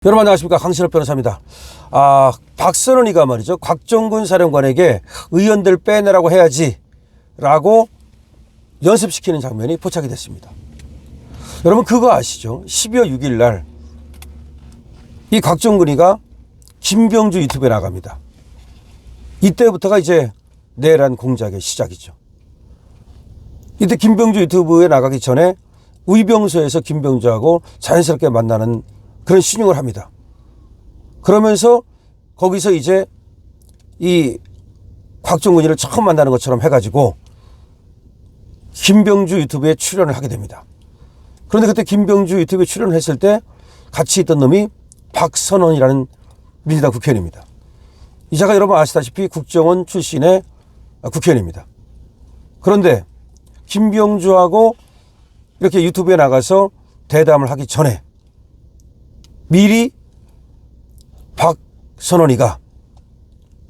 여러분 안녕하십니까, 강신업 변호사입니다. 박선원이가 말이죠, 곽종근 사령관에게 의원들 빼내라고 해야지 라고 연습시키는 장면이 포착이 됐습니다. 여러분 그거 아시죠? 12월 6일 날 이 곽종근이가 김병주 유튜브에 나갑니다. 이때부터가 이제 내란 공작의 시작이죠. 이때 김병주 유튜브에 나가기 전에 의병소에서 김병주하고 자연스럽게 만나는 그런 신용을 합니다. 그러면서 거기서 이제 이 곽종근이를 처음 만나는 것처럼 해가지고 김병주 유튜브에 출연을 하게 됩니다. 그런데 그때 김병주 유튜브에 출연을 했을 때 같이 있던 놈이 박선원이라는 민주당 국회의원입니다. 이 자가 여러분 아시다시피 국정원 출신의 국회의원입니다. 그런데 김병주하고 이렇게 유튜브에 나가서 대담을 하기 전에 미리 박선원이가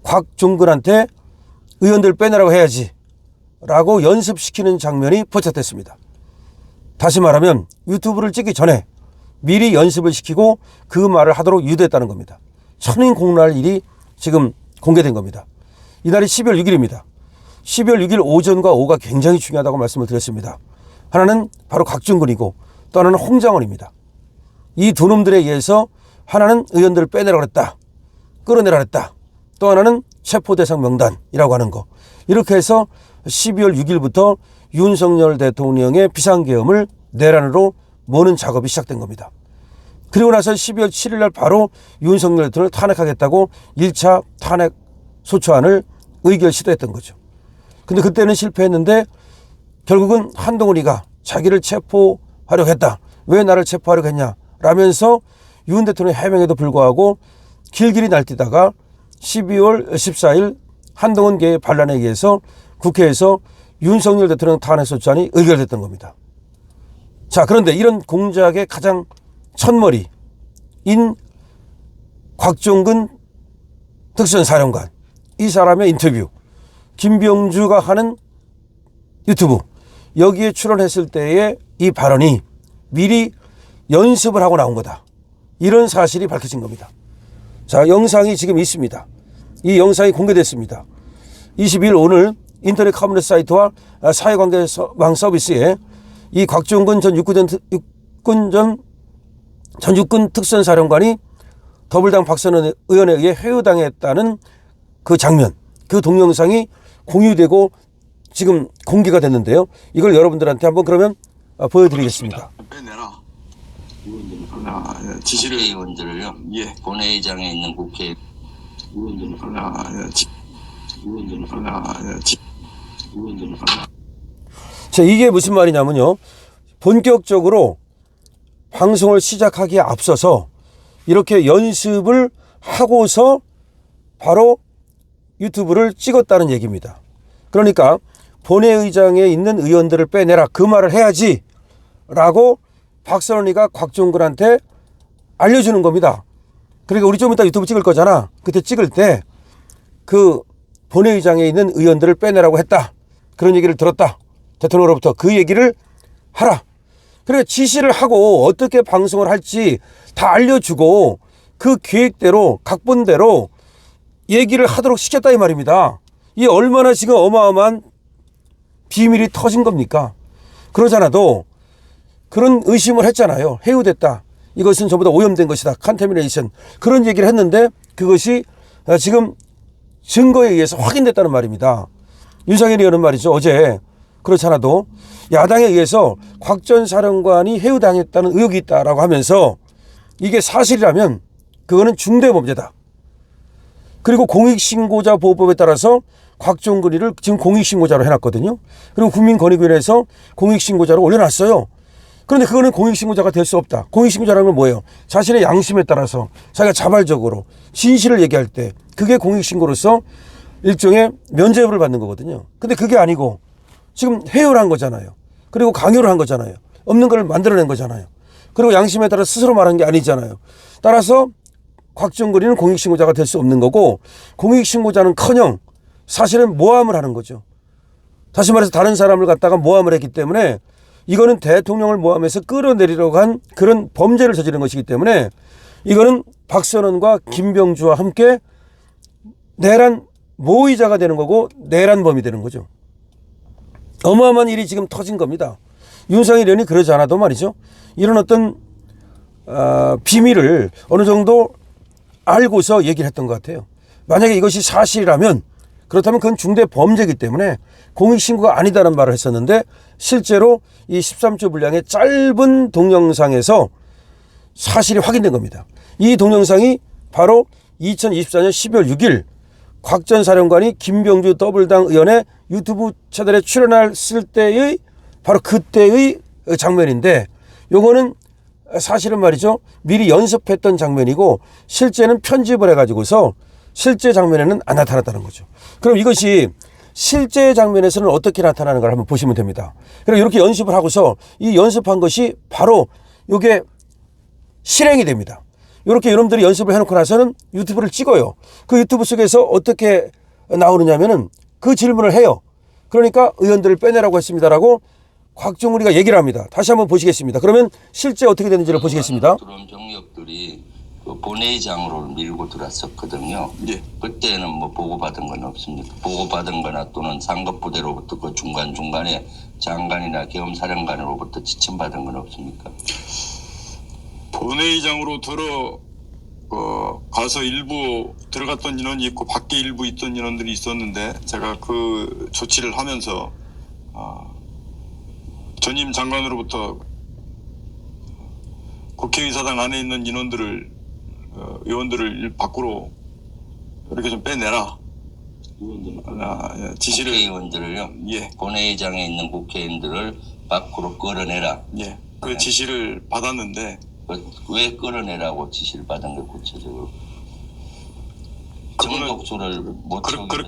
곽종근한테 의원들 빼내라고 해야지 라고 연습시키는 장면이 포착됐습니다. 다시 말하면 유튜브를 찍기 전에 미리 연습을 시키고 그 말을 하도록 유도했다는 겁니다. 천인공날 일이 지금 공개된 겁니다. 이날이 12월 6일입니다. 12월 6일 오전과 오후가 굉장히 중요하다고 말씀을 드렸습니다. 하나는 바로 곽종근이고 또 하나는 홍장원입니다. 이 두 놈들에 의해서 하나는 의원들을 빼내라고 했다, 끌어내라고 했다, 또 하나는 체포대상 명단이라고 하는 거. 이렇게 해서 12월 6일부터 윤석열 대통령의 비상계엄을 내란으로 모는 작업이 시작된 겁니다. 그리고 나서 12월 7일 날 바로 윤석열 대통령을 탄핵하겠다고 1차 탄핵 소추안을 의결 시도했던 거죠. 근데 그때는 실패했는데 결국은 한동훈이가 자기를 체포하려고 했다, 왜 나를 체포하려고 했냐 라면서 윤 대통령의 해명에도 불구하고 길길이 날뛰다가 12월 14일 한동훈계의 반란에 의해서 국회에서 윤석열 대통령 탄핵소추안이 의결됐던 겁니다. 자, 그런데 이런 공작의 가장 첫머리인 곽종근 특전사령관, 이 사람의 인터뷰, 김병주가 하는 유튜브, 여기에 출연했을 때의 이 발언이 미리 연습을 하고 나온 거다, 이런 사실이 밝혀진 겁니다. 자, 영상이 지금 있습니다. 이 영상이 공개됐습니다. 22일 오늘 인터넷 커뮤니티 사이트와 사회관계망 서비스에 이 곽종근 전 육군 특전사령관이 더불당 박선원 의원에 의해 회유당했다는 그 장면, 그 동영상이 공유되고 지금 공개가 됐는데요. 이걸 여러분들한테 한번 그러면 보여드리겠습니다. 지시를 의원들을요. 예. 본회의장에 있는 국회 의원들을 자, 이게 무슨 말이냐면요, 본격적으로 방송을 시작하기에 앞서서 이렇게 연습을 하고서 바로 유튜브를 찍었다는 얘기입니다. 그러니까 본회의장에 있는 의원들을 빼내라, 그 말을 해야지 라고 박선원이가 곽종근한테 알려주는 겁니다. 그러니까 우리 좀 이따 유튜브 찍을 거잖아. 그때 찍을 때 그 본회의장에 있는 의원들을 빼내라고 했다, 그런 얘기를 들었다, 대통령으로부터 그 얘기를 하라. 그러니까 지시를 하고 어떻게 방송을 할지 다 알려주고 그 계획대로 각본대로 얘기를 하도록 시켰다, 이 말입니다. 이게 얼마나 지금 어마어마한 비밀이 터진 겁니까? 그러잖아도 그런 의심을 했잖아요. 해유됐다, 이것은 전부 다 오염된 것이다, 컨태미네이션, 그런 얘기를 했는데 그것이 지금 증거에 의해서 확인됐다는 말입니다. 윤석열 의원은 말이죠, 어제 그렇지 않아도 야당에 의해서 곽 전 사령관이 해유당했다는 의혹이 있다라고 하면서 이게 사실이라면 그거는 중대범죄다. 그리고 공익신고자 보호법에 따라서 곽종근이를 지금 공익신고자로 해놨거든요. 그리고 국민권익위원회에서 공익신고자로 올려놨어요. 그런데 그거는 공익신고자가 될 수 없다. 공익신고자라는 건 뭐예요? 자신의 양심에 따라서 자기가 자발적으로 진실을 얘기할 때 그게 공익신고로서 일종의 면죄부를 받는 거거든요. 근데 그게 아니고 지금 해요를 한 거잖아요. 그리고 강요를 한 거잖아요. 없는 걸 만들어낸 거잖아요. 그리고 양심에 따라 스스로 말한 게 아니잖아요. 따라서 곽종근이는 공익신고자가 될 수 없는 거고, 공익신고자는커녕 사실은 모함을 하는 거죠. 다시 말해서 다른 사람을 갖다가 모함을 했기 때문에 이거는 대통령을 모함해서 끌어내리려고 한 그런 범죄를 저지른 것이기 때문에 이거는 박선원과 김병주와 함께 내란 모의자가 되는 거고 내란범이 되는 거죠. 어마어마한 일이 지금 터진 겁니다. 윤석열 의원이 그러지 않아도 말이죠. 이런 어떤 비밀을 어느 정도 알고서 얘기를 했던 것 같아요. 만약에 이것이 사실이라면 그렇다면 그건 중대 범죄이기 때문에 공익신고가 아니다라는 말을 했었는데 실제로 이 13초 분량의 짧은 동영상에서 사실이 확인된 겁니다. 이 동영상이 바로 2024년 12월 6일 곽 전 사령관이 김병주 더블당 의원의 유튜브 채널에 출연했을 때의 바로 그때의 장면인데 요거는 사실은 말이죠. 미리 연습했던 장면이고 실제는 편집을 해가지고서 실제 장면에는 안 나타났다는 거죠. 그럼 이것이 실제 장면에서는 어떻게 나타나는 걸 한번 보시면 됩니다. 그럼 이렇게 연습을 하고서 이 연습한 것이 바로 이게 실행이 됩니다. 이렇게 여러분들이 연습을 해놓고 나서는 유튜브를 찍어요. 그 유튜브 속에서 어떻게 나오느냐면은 그 질문을 해요. 그러니까 의원들을 빼내라고 했습니다라고 곽종우리가 얘기를 합니다. 다시 한번 보시겠습니다. 그러면 실제 어떻게 되는지를 보시겠습니다. 들어온 병력들이 그 본회의장으로 밀고 들어왔었거든요. 예. 그때는 뭐 보고받은 건 없습니까? 보고받은 거나 또는 상급부대로부터 그 중간중간에 장관이나 계엄사령관으로부터 지침받은 건 없습니까? 본회의장으로 가서 일부 들어갔던 인원이 있고 밖에 일부 있던 인원들이 있었는데 제가 그 조치를 하면서 전임 장관으로부터 국회의사당 안에 있는 인원들을 의원들을 밖으로 이렇게 좀 빼내라. 지시를 국회의원들을요. 예. 본회의장에 있는 국회의원들을 밖으로 끌어내라. 예. 그 지시를 받았는데 왜 끌어내라고 지시를 받은 게 구체적으로? 그거는 정독수를 못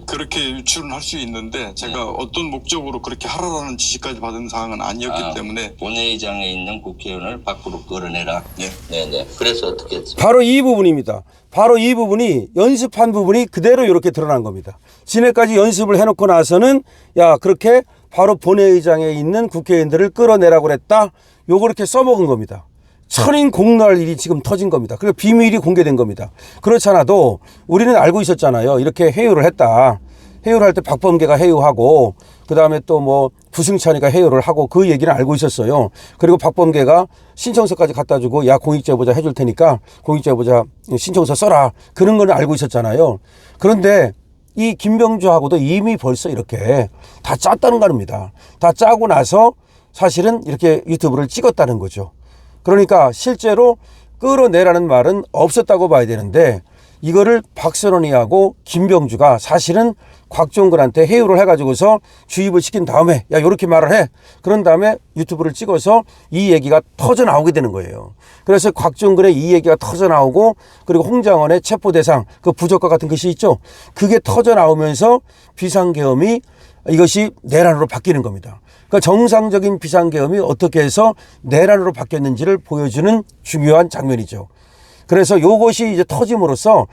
그렇게 유출은 할 수 있는데 제가 어떤 목적으로 그렇게 하라라는 지시까지 받은 사항은 아니었기 때문에 본회의장에 있는 국회의원을 밖으로 끌어내라. 예. 네네. 그래서 어떻게 했습니까? 바로 이 부분입니다. 바로 이 부분이 연습한 부분이 그대로 이렇게 드러난 겁니다. 지금까지 연습을 해놓고 나서는 야 그렇게 바로 본회의장에 있는 국회의원들을 끌어내라고 그랬다. 요거 이렇게 써먹은 겁니다. 천인공노할 일이 지금 터진 겁니다. 그리고 비밀이 공개된 겁니다. 그렇지 않아도 우리는 알고 있었잖아요. 이렇게 회유를 했다. 회유를 할 때 박범계가 회유하고 그다음에 또 뭐 부승찬이가 회유를 하고 그 얘기는 알고 있었어요. 그리고 박범계가 신청서까지 갖다 주고 야 공익제보자 해줄 테니까 공익제보자 신청서 써라. 그런 건 알고 있었잖아요. 그런데 이 김병주하고도 이미 벌써 이렇게 다 짰다는 겁니다. 다 짜고 나서 사실은 이렇게 유튜브를 찍었다는 거죠. 그러니까 실제로 끌어내라는 말은 없었다고 봐야 되는데 이거를 박선원이하고 김병주가 사실은 곽종근한테 회유를 해가지고서 주입을 시킨 다음에 야 이렇게 말을 해. 그런 다음에 유튜브를 찍어서 이 얘기가 터져 나오게 되는 거예요. 그래서 곽종근의 이 얘기가 터져 나오고 그리고 홍장원의 체포대상 그 부적과 같은 것이 있죠. 그게 터져 나오면서 비상계엄이 이것이 내란으로 바뀌는 겁니다. 그러니까 정상적인 비상계엄이 어떻게 해서 내란으로 바뀌었는지를 보여주는 중요한 장면이죠. 그래서 이것이 이제 터짐으로써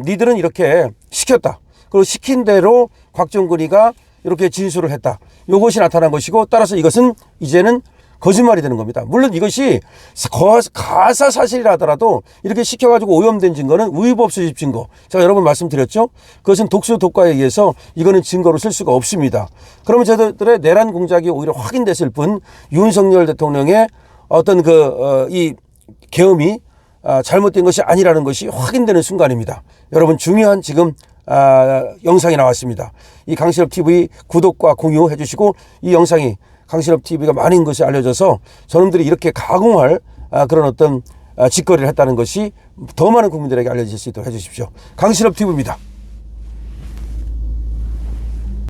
니들은 이렇게 시켰다. 그리고 시킨 대로 곽종근이가 이렇게 진술을 했다. 이것이 나타난 것이고 따라서 이것은 이제는 거짓말이 되는 겁니다. 물론 이것이 가사 사실이라 하더라도 이렇게 시켜가지고 오염된 증거는 위법 수집 증거. 제가 여러 번 말씀드렸죠. 그것은 독수 독과에 의해서 이거는 증거로 쓸 수가 없습니다. 그러면 저들의 내란 공작이 오히려 확인됐을 뿐 윤석열 대통령의 어떤 이 계엄이 잘못된 것이 아니라는 것이 확인되는 순간입니다. 여러분 중요한 지금 영상이 나왔습니다. 이 강신업TV 구독과 공유해 주시고 이 영상이 강신업TV가 많은 것이 알려져서 저놈들이 이렇게 가공할 그런 어떤 짓거리를 했다는 것이 더 많은 국민들에게 알려질 수 있도록 해주십시오. 강신업TV입니다.